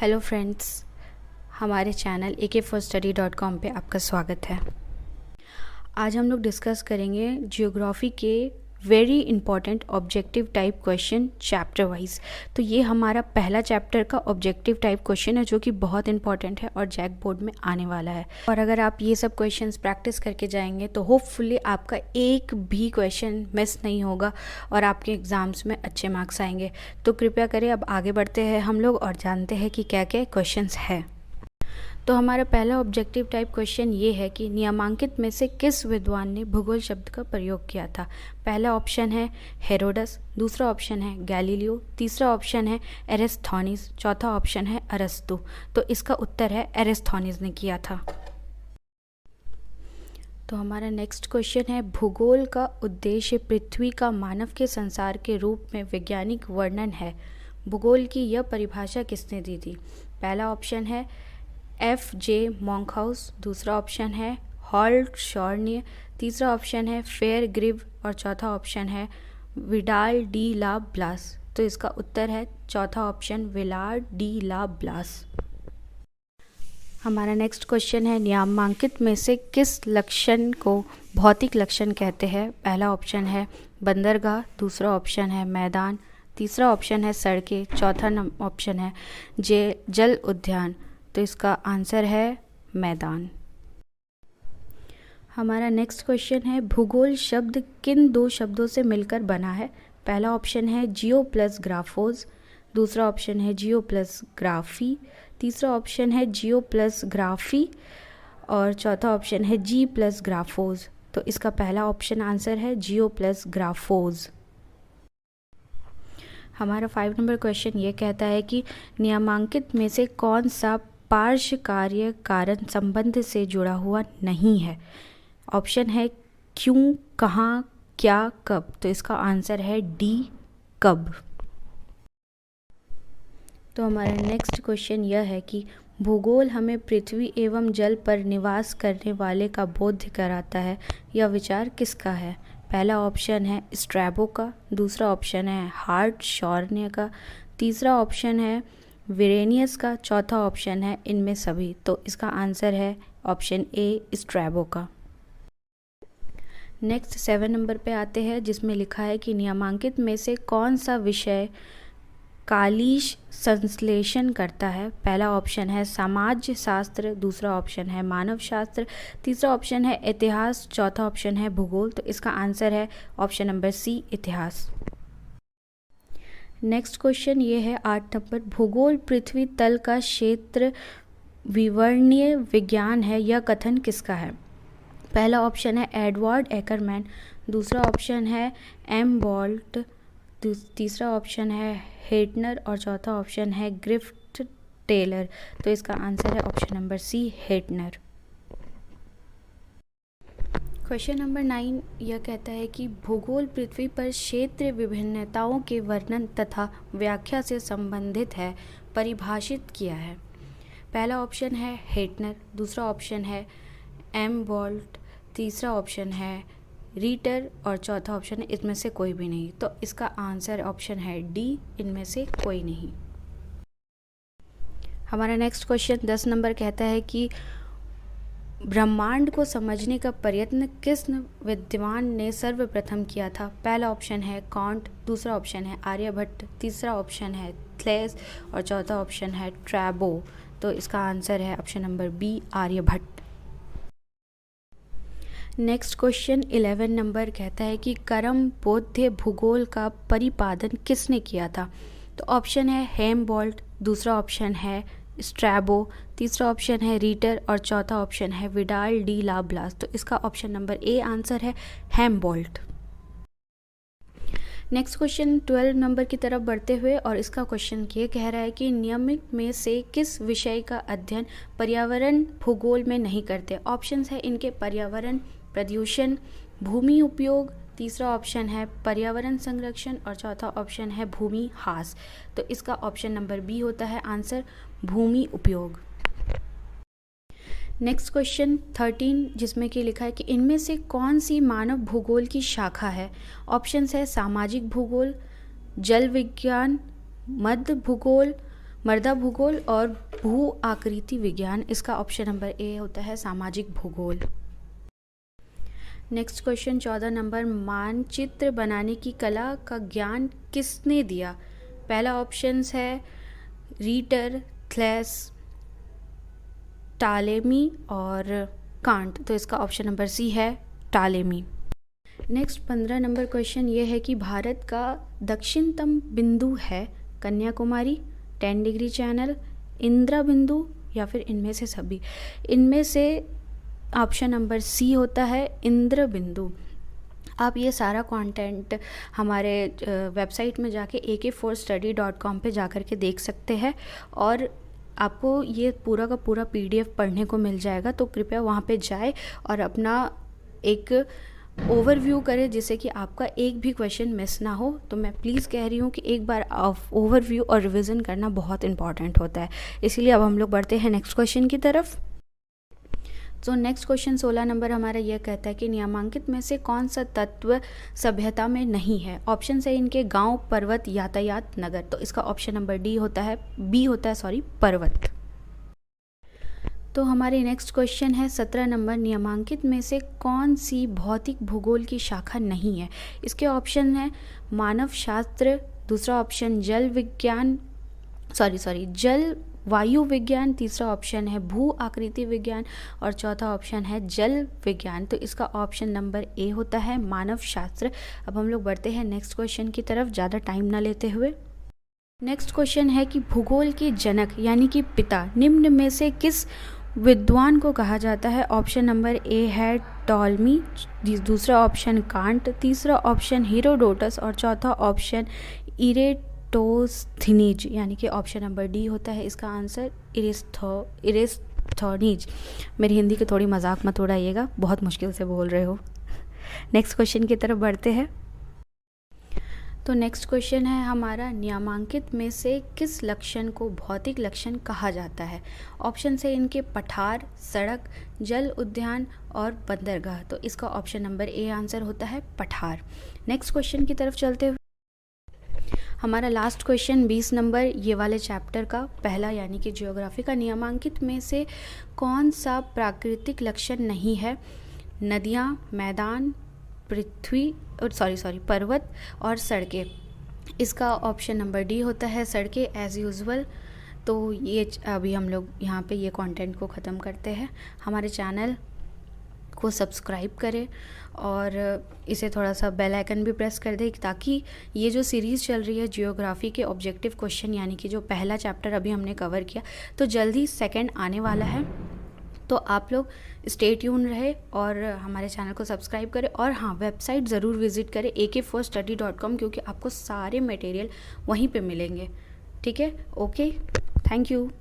Hello friends, हमारे channel ak4study.com पे आपका स्वागत है। आज हम लोग डिस्कस करेंगे जियोग्राफी के very important objective type question chapter wise. तो ये हमारा पहला चैप्टर का ऑब्जेक्टिव टाइप क्वेश्चन है जो कि बहुत इंपॉर्टेंट है और जैक बोर्ड में आने वाला है। और अगर आप ये सब क्वेश्चंस प्रैक्टिस करके जाएंगे तो होपफुली आपका एक भी क्वेश्चन मिस नहीं होगा और आपके एग्ज़ाम्स में अच्छे मार्क्स आएंगे। तो कृपया करें, अब आगे बढ़ते हैं हम लोग और जानते हैं कि क्या क्या क्वेश्चंस है। तो हमारा पहला ऑब्जेक्टिव टाइप क्वेश्चन ये है कि निम्नलिखित में से किस विद्वान ने भूगोल शब्द का प्रयोग किया था। पहला ऑप्शन है हेरोडस, दूसरा ऑप्शन है गैलीलियो, तीसरा ऑप्शन है एरिस्थोनीज, चौथा ऑप्शन है अरस्तु। तो इसका उत्तर है एरिस्थोनीज ने किया था। तो हमारा नेक्स्ट क्वेश्चन है भूगोल का उद्देश्य पृथ्वी का मानव के संसार के रूप में वैज्ञानिक वर्णन है। भूगोल की यह परिभाषा किसने दी थी। पहला ऑप्शन है F.J. मॉन्कहाउस, दूसरा ऑप्शन है हॉल्ट शॉर्नियर, तीसरा ऑप्शन है फेयर ग्रिव और चौथा ऑप्शन है विडाल डी ला ब्लास। तो इसका उत्तर है चौथा ऑप्शन विलाड डी ला ब्लास। हमारा नेक्स्ट क्वेश्चन है निम्नलिखित में से किस लक्षण को भौतिक लक्षण कहते हैं। पहला ऑप्शन है बंदरगाह, दूसरा ऑप्शन है मैदान, तीसरा ऑप्शन है सड़कें, चौथा ऑप्शन है जल उद्यान। तो इसका आंसर है मैदान। हमारा नेक्स्ट क्वेश्चन है भूगोल शब्द किन दो शब्दों से मिलकर बना है। पहला ऑप्शन है जियो प्लस ग्राफोज, दूसरा ऑप्शन है जियो प्लस ग्राफी, तीसरा ऑप्शन है जियो प्लस ग्राफी और चौथा ऑप्शन है जी प्लस ग्राफोज। तो इसका पहला ऑप्शन आंसर है जियो प्लस ग्राफोज। हमारा 5 नंबर क्वेश्चन ये कहता है कि निम्नलिखित में से कौन सा पार्श्व कार्य कारण संबंध से जुड़ा हुआ नहीं है। ऑप्शन है क्यों, कहाँ, क्या, कब। तो इसका आंसर है डी कब। तो हमारा नेक्स्ट क्वेश्चन यह है कि भूगोल हमें पृथ्वी एवं जल पर निवास करने वाले का बोध कराता है। यह विचार किसका है। पहला ऑप्शन है स्ट्रैबो का, दूसरा ऑप्शन है हार्ट शॉर्नियर का, तीसरा ऑप्शन है वेरेनियस का, चौथा ऑप्शन है इनमें सभी। तो इसका आंसर है ऑप्शन ए स्ट्रैबो का। नेक्स्ट 7 नंबर पे आते हैं जिसमें लिखा है कि निम्नलिखित में से कौन सा विषय कालीश संश्लेषण करता है। पहला ऑप्शन है समाज शास्त्र, दूसरा ऑप्शन है मानव शास्त्र, तीसरा ऑप्शन है इतिहास, चौथा ऑप्शन है भूगोल। तो इसका आंसर है ऑप्शन नंबर सी इतिहास। नेक्स्ट क्वेश्चन ये है 8 नंबर भूगोल पृथ्वी तल का क्षेत्र विवरणीय विज्ञान है। यह कथन किसका है। पहला ऑप्शन है एडवर्ड एकरमैन, दूसरा ऑप्शन है एम बॉल्ट, तीसरा ऑप्शन है हेटनर और चौथा ऑप्शन है ग्रिफ्ट टेलर। तो इसका आंसर है ऑप्शन नंबर सी हेटनर। क्वेश्चन नंबर 9 यह कहता है कि भूगोल पृथ्वी पर क्षेत्र विभिन्नताओं के वर्णन तथा व्याख्या से संबंधित है, परिभाषित किया है। पहला ऑप्शन है हेटनर, दूसरा ऑप्शन है एम बॉल्ट, तीसरा ऑप्शन है रीटर और चौथा ऑप्शन है इसमें से कोई भी नहीं। तो इसका आंसर ऑप्शन है डी इनमें से कोई नहीं। हमारा नेक्स्ट क्वेश्चन 10 नंबर कहता है कि ब्रह्मांड को समझने का प्रयत्न किस विद्वान ने सर्वप्रथम किया था। पहला ऑप्शन है कॉन्ट, दूसरा ऑप्शन है आर्यभट्ट, तीसरा ऑप्शन है थ्लेस और चौथा ऑप्शन है ट्रैबो। तो इसका आंसर है option number B Aryabhata. Next question 11 number कहता है कि करम बौद्ध भूगोल का परिपादन किसने किया था। तो ऑप्शन है हेमबॉल्ट, दूसरा ऑप्शन है स्ट्रैबो, तीसरा ऑप्शन है रीटर और चौथा ऑप्शन है विडाल डी ला ब्लास। तो इसका ऑप्शन नंबर ए आंसर है हेमबॉल्ट। नेक्स्ट क्वेश्चन 12 नंबर की तरफ बढ़ते हुए और इसका क्वेश्चन ये कह रहा है कि नियमित में से किस विषय का अध्ययन पर्यावरण भूगोल में नहीं करते। ऑप्शंस है इनके पर्यावरण प्रदूषण, भूमि उपयोग, तीसरा ऑप्शन है पर्यावरण संरक्षण और चौथा ऑप्शन है भूमि ह्रास। तो इसका ऑप्शन नंबर बी होता है आंसर भूमि उपयोग। नेक्स्ट क्वेश्चन 13 जिसमें कि लिखा है कि इनमें से कौन सी मानव भूगोल की शाखा है। ऑप्शंस है सामाजिक भूगोल, जल विज्ञान, मध्य भूगोल, मृदा भूगोल और भू आकृति विज्ञान, इसका ऑप्शन नंबर ए होता है सामाजिक भूगोल। नेक्स्ट क्वेश्चन 14 नंबर, मानचित्र बनाने की कला का ज्ञान किसने दिया? पहला ऑप्शंस है रीटर, थ्लेस, टालेमी और कांट, तो इसका ऑप्शन नंबर सी है टालेमी। नेक्स्ट 15 नंबर क्वेश्चन ये है कि भारत का दक्षिणतम बिंदु है कन्याकुमारी, 10 डिग्री चैनल, इंदिरा बिंदु या फिर इनमें से सभी। इनमें से ऑप्शन नंबर सी होता है इंदिरा बिंदु। आप ये सारा कंटेंट हमारे वेबसाइट में जाके ak4study.com पे जा कर के देख सकते हैं और आपको ये पूरा का पूरा PDF पढ़ने को मिल जाएगा। तो कृपया वहाँ पे जाए और अपना एक ओवरव्यू करें जिससे कि आपका एक भी क्वेश्चन मिस ना हो। तो मैं प्लीज़ कह रही हूँ कि एक बार ओवरव्यू और रिवीजन करना बहुत इंपॉर्टेंट होता है। इसीलिए अब हम लोग बढ़ते हैं नेक्स्ट क्वेश्चन की तरफ। तो नेक्स्ट क्वेश्चन 16 नंबर हमारा यह कहता है कि निम्नलिखित में से कौन सा तत्व सभ्यता में नहीं है? ऑप्शन है इनके गांव, पर्वत, यातायात, नगर, तो इसका ऑप्शन नंबर बी होता है पर्वत। तो हमारे नेक्स्ट क्वेश्चन है 17 नंबर, निम्नलिखित में से कौन सी भौतिक भूगोल की शाखा नहीं है? इसके ऑप्शन है मानव शास्त्र, दूसरा ऑप्शन जल वायु विज्ञान, तीसरा ऑप्शन है भू आकृति विज्ञान और चौथा ऑप्शन है जल विज्ञान। तो इसका ऑप्शन नंबर ए होता है मानव शास्त्र। अब हम लोग बढ़ते हैं नेक्स्ट क्वेश्चन की तरफ ज़्यादा टाइम ना लेते हुए। नेक्स्ट क्वेश्चन है कि भूगोल के जनक यानी कि पिता निम्न में से किस विद्वान को कहा जाता है? ऑप्शन नंबर ए है टॉलमी, दूसरा ऑप्शन कांट, तीसरा ऑप्शन हेरोडोटस और चौथा ऑप्शन इरेटोस्थनीज, यानी कि ऑप्शन नंबर डी होता है इसका आंसर इरेस्थनीज। मेरी हिंदी की थोड़ी मजाक मत उड़ाइएगा, बहुत मुश्किल से बोल रहे हो। नेक्स्ट क्वेश्चन की तरफ बढ़ते हैं। तो नेक्स्ट क्वेश्चन है हमारा, निम्नलिखित में से किस लक्षण को भौतिक लक्षण कहा जाता है? ऑप्शन से इनके पठार, सड़क, जल उद्यान और बंदरगाह, तो इसका ऑप्शन नंबर ए आंसर होता है पठार। नेक्स्ट क्वेश्चन की तरफ चलते हुए हमारा लास्ट क्वेश्चन 20 नंबर, ये वाले चैप्टर का पहला यानी कि ज्योग्राफी का, निम्नलिखित में से कौन सा प्राकृतिक लक्षण नहीं है? नदियाँ, मैदान, पृथ्वी और पर्वत और सड़कें, इसका ऑप्शन नंबर डी होता है सड़कें एज़ यूजुअल। तो ये अभी हम लोग यहाँ पे ये कंटेंट को ख़त्म करते हैं। हमारे चैनल को सब्सक्राइब करें और इसे थोड़ा सा बेल आइकन भी प्रेस कर दें ताकि ये जो सीरीज़ चल रही है जियोग्राफी के ऑब्जेक्टिव क्वेश्चन यानी कि जो पहला चैप्टर अभी हमने कवर किया तो जल्दी सेकंड आने वाला है। तो आप लोग स्टे ट्यून रहे और हमारे चैनल को सब्सक्राइब करें और हाँ, वेबसाइट ज़रूर विज़िट करें ak4study.com, क्योंकि आपको सारे मटेरियल वहीं पे मिलेंगे। ठीक है, ओके, थैंक यू।